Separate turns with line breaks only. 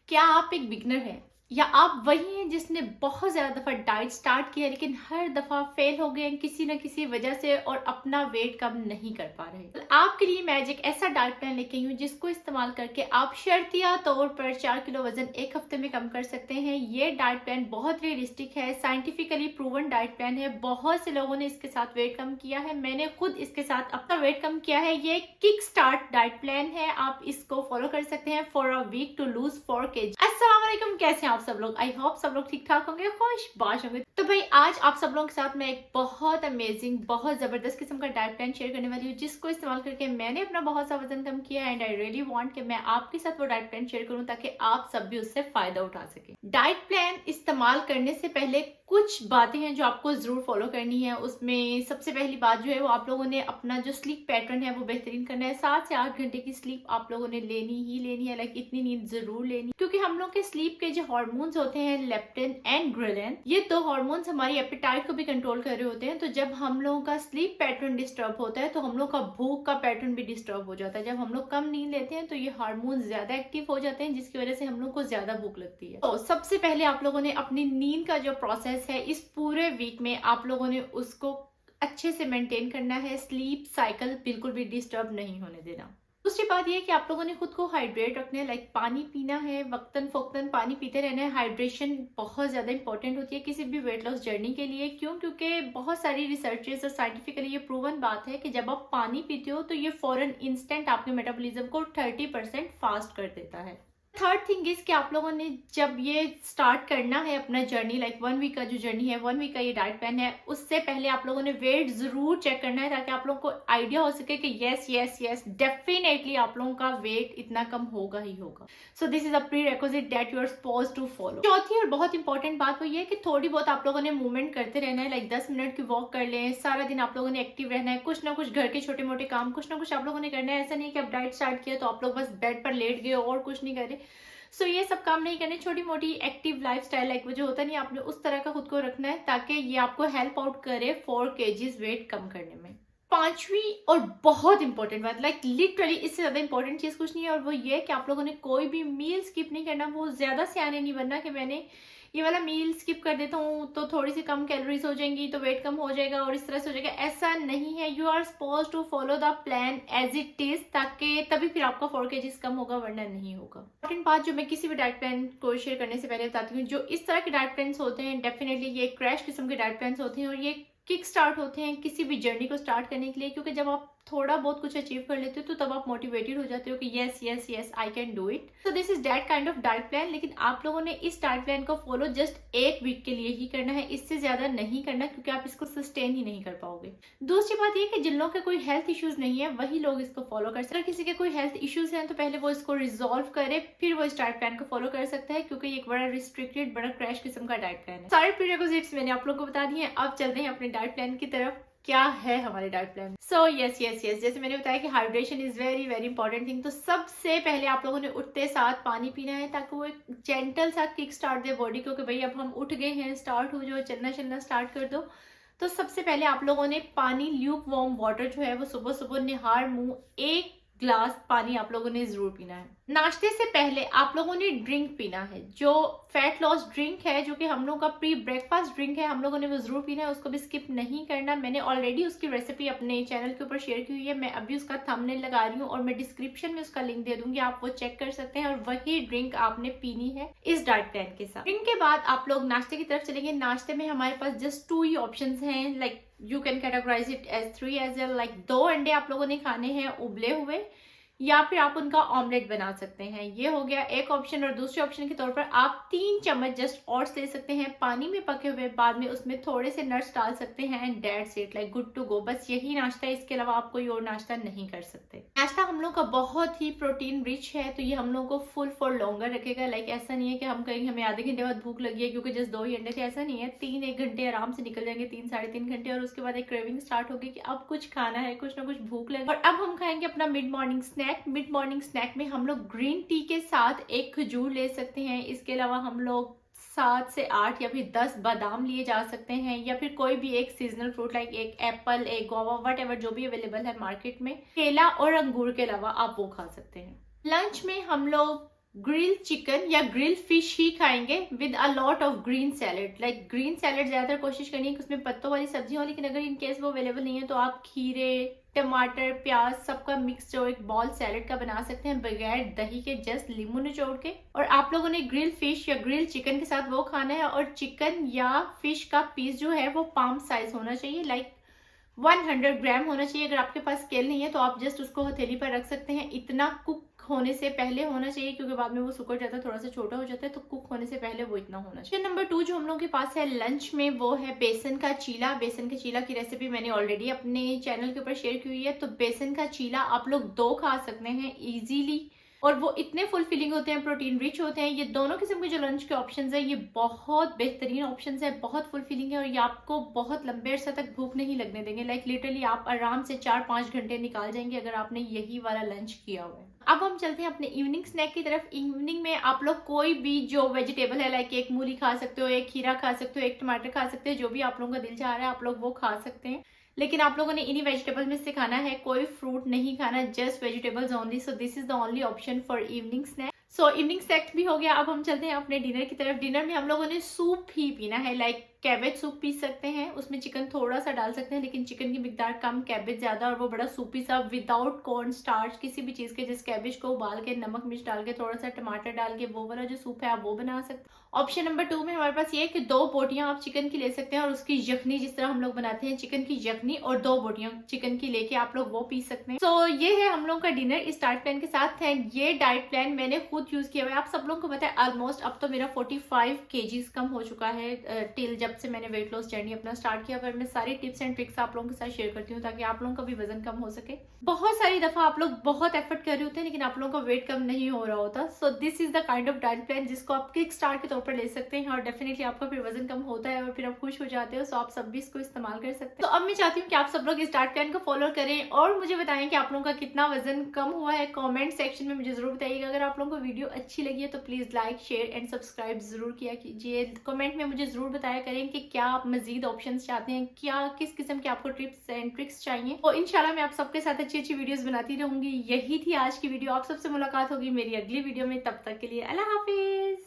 क्या आप एक बिगनर हैं या आप वही हैं जिसने बहुत ज़्यादा दफ़ा डाइट स्टार्ट किया लेकिन हर दफ़ा फेल हो गए हैं किसी न किसी वजह से और अपना वेट कम नहीं कर पा रहे? तो आपके लिए मैं आज एक ऐसा डाइट प्लान लेके आई हूँ जिसको इस्तेमाल करके आप शर्तिया तौर पर 4 किलो वजन एक हफ्ते में कम कर सकते हैं। ये डाइट प्लान बहुत रियलिस्टिक है, साइंटिफिकली प्रूवन डाइट प्लान है। बहुत से लोगों ने इसके साथ वेट कम किया है, मैंने खुद इसके साथ अपना वेट कम किया है। ये किक स्टार्ट डाइट प्लान है, आप इसको फॉलो कर सकते हैं for a week to lose 4 kg। अस्सलाम वालेकुम, कैसे हैं आप सब लोग? आई होप सब लोग ठीक ठाक होंगे, खुशबाश होंगे। तो भाई आज आप सब लोगों के साथ मैं एक बहुत अमेजिंग, बहुत जबरदस्त किस्म का डाइट प्लान शेयर करने वाली हूँ जिसको इस्तेमाल करके मैंने अपना बहुत सा वजन कम किया है एंड आई रियली वांट कि मैं आपके साथ वो डाइट प्लान शेयर करूँ ताकि आप सब भी उससे फायदा उठा सके। डाइट प्लान इस्तेमाल करने से पहले कुछ बातें हैं जो आपको जरूर फॉलो करनी है। उसमें सबसे पहली बात जो है वो आप लोगों ने अपना जो स्लीप पैटर्न है वो बेहतरीन करना है। 7 से 8 घंटे की स्लीप आप लोगों ने लेनी ही लेनी है, लाइक इतनी नींद जरूर लेनी, क्योंकि हम लोग के स्लीप के जो हार्मोन्स होते हैं लेप्टिन एंड ग्रेलिन, ये दो हार्मोन्स हमारी एपेटाइट को भी कंट्रोल कर रहे होते हैं। तो जब हम लोगों का स्लीप पैटर्न डिस्टर्ब होता है तो हम लोग का भूख का पैटर्न भी डिस्टर्ब हो जाता है। जब हम लोग कम नींद लेते हैं तो ये हार्मोन ज्यादा एक्टिव हो जाते हैं जिसकी वजह से हम लोग को ज्यादा भूख लगती है। तो सबसे पहले आप लोगों ने अपनी नींद का जो प्रोसेस है इस पूरे वीक में आप लोगों ने उसको अच्छे से मेंटेन करना है। स्लीप साइकिल बिल्कुल भी डिस्टर्ब नहीं होने देना। दूसरी बात यह कि आप लोगों ने खुद को हाइड्रेट रखना है, लाइक पानी पीना है, वक्तन फोक्तन पानी पीते रहना है। हाइड्रेशन बहुत ज्यादा इंपॉर्टेंट होती है किसी भी वेट लॉस जर्नी के लिए। क्यों? क्योंकि बहुत सारी रिसर्चेस और साइंटिफिकली ये प्रूवन बात है कि जब आप पानी पीते हो तो ये फौरन इंस्टेंट आपके मेटाबॉलिज्म को 30% फास्ट कर देता है। थर्ड थिंग इज कि आप लोगों ने जब ये स्टार्ट करना है अपना जर्नी, लाइक 1 वीक का जो जर्नी है, 1 वीक का ये डाइट प्लान है, उससे पहले आप लोगों ने वेट जरूर चेक करना है ताकि आप लोगों को आइडिया हो सके कि यस यस यस डेफिनेटली आप लोगों का वेट इतना कम होगा ही होगा। So this is a prerequisite that you are suppose to follow. चौथी और बहुत इंपॉर्टेंट बात वो ये है कि थोड़ी बहुत आप लोगों ने मूवमेंट करते रहना है, लाइक 10 मिनट की वॉक कर लें। सारा दिन आप लोगों ने एक्टिव रहना है, कुछ ना कुछ घर के छोटे मोटे काम कुछ ना कुछ आप लोगों ने करना है। ऐसा नहीं कि आप डाइट स्टार्ट किया तो आप लोग बस बेड पर लेट गए और कुछ नहीं करे। सो ये सब काम नहीं करने, छोटी मोटी एक्टिव लाइफस्टाइल लाइक वो जो होता नहीं, आपने उस तरह का खुद को रखना है ताकि ये आपको हेल्प आउट करे 4 kg वेट कम करने में। पांचवी और बहुत इंपॉर्टेंट बात, लाइक लिटरली इससे ज्यादा इंपॉर्टेंट चीज कुछ नहीं है, और वो ये कि आप लोगों ने कोई भी मील स्किप नहीं करना। वो ज्यादा सियाने नहीं बनना कि मैंने ये वाला मील स्किप कर देता हूँ तो थोड़ी सी कम कैलोरीज हो जाएंगी तो वेट कम हो जाएगा और इस तरह से हो जाएगा। ऐसा नहीं है। You are suppose to follow the plan as it is, ताकि तभी फिर आपका 4 kg कम होगा, वरना नहीं होगा। इंपॉर्टेंट बात जो मैं किसी भी डाइट प्लान को शेयर करने से पहले बताती हूँ, जो इस तरह के डाइट प्लान होते हैं डेफिनेटली ये क्रैश किस्म के डाइट प्लान होते हैं और ये किक स्टार्ट होते हैं किसी भी जर्नी को स्टार्ट करने के लिए। क्योंकि जब आप थोड़ा बहुत कुछ अचीव कर लेते हो तो तब आप मोटिवेटेड हो जाते हो कि yes yes yes I can do it. So this is that kind of diet plan. लेकिन आप लोगों ने इस डाइट प्लान को फॉलो जस्ट 1 वीक के लिए ही करना है, इससे ज्यादा नहीं करना, क्योंकि आप इसको सस्टेन ही नहीं कर पाओगे। दूसरी बात यह कि जिन लोगों के कोई हेल्थ इश्यूज नहीं है वही लोग इसको फॉलो कर सकते हैं। किसी के कोई हेल्थ इश्यूज हैं तो पहले वो इसको रिजॉल्व करे फिर वो इस डाइट प्लान को फॉलो कर सकता है, क्योंकि ये एक बड़ा रिस्ट्रिक्टेड, बड़ा क्रैश किस्म का डाइट प्लान है। सारे प्रीरेक्विजिट्स मैंने आप लोगों को बता दिए हैं। अब चलते हैं अपने डाइट प्लान की तरफ। क्या है हमारे diet plan? So yes yes yes, जैसे मैंने बताया कि hydration is very very important thing. तो सबसे पहले आप लोगों ने उठते साथ पानी पीना है ताकि वो एक जेंटल सा किक स्टार्ट दे बॉडी को कि भाई अब हम उठ गए हैं, स्टार्ट हो जाओ, चलना चलना स्टार्ट कर दो। तो सबसे पहले आप लोगों ने पानी, ल्यूक वार्म वाटर जो है वो सुबह सुबह निहार मुंह 1 ग्लास पानी आप लोगों ने जरूर पीना है। नाश्ते से पहले आप लोगों ने ड्रिंक पीना है, जो फैट लॉस ड्रिंक है, जो कि हम लोगों का प्री ब्रेकफास्ट ड्रिंक है, हम लोगों ने वो जरूर पीना है, उसको भी स्किप नहीं करना। मैंने ऑलरेडी उसकी रेसिपी अपने चैनल के ऊपर शेयर की हुई है, मैं अभी उसका थंबनेल लगा रही हूँ और मैं डिस्क्रिप्शन में उसका लिंक दे दूंगी, आप वो चेक कर सकते हैं। और वही ड्रिंक आपने पीनी है इस डाइट प्लान के साथ। ड्रिंक के बाद आप लोग नाश्ते की तरफ चलेंगे। नाश्ते में हमारे पास जस्ट 2 ही ऑप्शन हैं, like you can categorise it as 3 as well. Like 2 अंडे आप लोगों ने खाने हैं उबले हुए, या फिर आप उनका ऑमलेट बना सकते हैं। ये हो गया एक ऑप्शन। और दूसरे ऑप्शन के तौर पर आप 3 चम्मच जस्ट ओट्स ले सकते हैं पानी में पके हुए, बाद में उसमें थोड़े से नट्स डाल सकते हैं and that's it, like good to go. बस यही नाश्ता है, इसके अलावा आप कोई और नाश्ता नहीं कर सकते। नाश्ता हम लोग का बहुत ही प्रोटीन रिच है तो ये हम लोग को फुल फॉर लॉन्गर रखेगा। लाइक ऐसा नहीं है कि हम कहेंगे हमें आधे घंटे बाद भूख लगी है क्योंकि जस्ट 2 ही अंडे थे, ऐसा नहीं है। 3-1 घंटे आराम से निकल जाएंगे, 3 साढ़े 3 घंटे, और उसके बाद एक क्रेविंग स्टार्ट होगी कि अब कुछ खाना है, कुछ ना कुछ भूख लगी। और अब हम खाएंगे अपना mid morning snack. Mid morning snack में हम लोग ग्रीन टी के साथ एक खजूर ले सकते हैं। इसके अलावा हम लोग 7 से 8 या फिर 10 बादाम लिए जा सकते हैं, या फिर कोई भी एक सीजनल फ्रूट लाइक एक एप्पल, एक गोवा, वट एवर जो भी अवेलेबल है मार्केट में। केला और अंगूर के अलावा आप वो खा सकते हैं। लंच में हम लोग ग्रिल चिकन या ग्रिल फिश ही खाएंगे with a lot of green salad. Like green salad ज्यादातर कोशिश करनी है कि उसमें पत्तों वाली सब्जी हो, लेकिन अगर इन केस वो अवेलेबल नहीं है तो आप खीरे, टमाटर, प्याज सबका मिक्स जो एक बॉल सैलेड का बना सकते हैं बगैर दही के, जस्ट नींबू निचोड़ के। और आप लोगों ने ग्रिल फिश या ग्रिल चिकन के साथ वो खाना है। और चिकन या फिश का पीस जो है वो पाम साइज होना चाहिए, लाइक 100 ग्राम होना चाहिए। अगर आपके पास स्केल नहीं है तो आप जस्ट उसको हथेली पर रख सकते हैं। इतना कुक होने से पहले होना चाहिए, क्योंकि बाद में वो सुखड़ जाता है, थोड़ा सा छोटा हो जाता है, तो कुक होने से पहले वो इतना होना चाहिए। नंबर 2 जो हम लोगों के पास है लंच में, वो है बेसन का चीला। बेसन के चीला की रेसिपी मैंने ऑलरेडी अपने चैनल के ऊपर शेयर की हुई है। तो बेसन का चीला आप लोग 2 खा सकते हैं इजीली, और वो इतने फुलफिलिंग होते हैं, प्रोटीन रिच होते हैं। ये दोनों किस्म के जो लंच के ऑप्शंस है, ये बहुत बेहतरीन ऑप्शंस है, बहुत फुलफिलिंग है, और ये आपको बहुत लंबे अरसे तक भूख नहीं लगने देंगे। लाइक लिटरली आप आराम से 4-5 घंटे निकाल जाएंगे अगर आपने यही वाला लंच किया हुआ है। अब हम चलते हैं अपने इवनिंग स्नैक की तरफ। इवनिंग में आप लोग कोई भी जो वेजिटेबल है, लाइक एक मूली खा सकते हो, एक खीरा खा सकते हो, एक टमाटर खा सकते हो, जो भी आप लोगों का दिल चाह रहा है आप लोग वो खा सकते हैं। लेकिन आप लोगों ने इन्हीं वेजिटेबल में से खाना है, कोई फ्रूट नहीं खाना, just vegetables only. So this is the only option for evening snack. So evening snack भी हो गया। अब हम चलते हैं अपने डिनर की तरफ। डिनर में हम लोगों ने सूप ही पीना है, लाइक कैबेज सूप पी सकते हैं, उसमें चिकन थोड़ा सा डाल सकते हैं, लेकिन चिकन की मिकदार कम, कैबेज ज्यादा, और वो बड़ा सूपी सा विदाउट कॉर्न स्टार्च किसी भी चीज के। जिस कैबेज को उबाल के नमक मिर्च डाल के थोड़ा सा टमाटर डाल के वो वाला जो सूप है आप वो बना सकते हैं। ऑप्शन नंबर 2 में हमारे पास ये है कि 2 बोटियां आप चिकन की ले सकते हैं, और उसकी यखनी जिस तरह हम लोग बनाते हैं चिकन की यखनी, और 2 बोटियां चिकन की लेके आप लोग वो पी सकते हैं। तो ये है हम लोग का डिनर इस डाइट प्लान के साथ है। ये डाइट प्लान मैंने खुद यूज किया हुआ है। आप सब लोगों को पता है ऑलमोस्ट अब तो मेरा 45 kgs कम हो चुका है टिल जब से मैंने वेट लॉस जर्नी अपना स्टार्ट किया। पर मैं सारी टिप्स एंड ट्रिक्स आप लोगों के साथ शेयर करती हूँ ताकि आप लोगों का भी वजन कम हो सके। बहुत सारी दफा आप लोग बहुत एफर्ट कर रहे होते हैं लेकिन आप लोगों का वेट कम नहीं हो रहा होता। सो this is the kind of diet plan जिसको आप किक स्टार्ट के तौर पर ले सकते हैं, और डेफिनेटली आपका फिर वजन कम होता है और फिर आप खुश हो जाते हो। सो आप सब भी इसको इस्तेमाल कर सकते हैं। तो अब मैं चाहती हूँ कि आप सब लोग इस डाइट प्लान को फॉलो करें और मुझे बताएं कि आप लोगों का कितना वजन कम हुआ है। कॉमेंट सेक्शन में मुझे जरूर बताइएगा। अगर आप लोगों को वीडियो अच्छी लगी है तो please like, share and subscribe जरूर किया कीजिए। कमेंट में मुझे जरूर बताया करें कि क्या आप मजीद ऑप्शंस चाहते हैं, क्या किस किस्म के आपको टिप्स एंड ट्रिक्स चाहिए। और इंशाल्लाह मैं आप सबके साथ अच्छी अच्छी वीडियोस बनाती रहूंगी। यही थी आज की वीडियो। आप सबसे मुलाकात होगी मेरी अगली वीडियो में। तब तक के लिए अल्लाह हाफिज।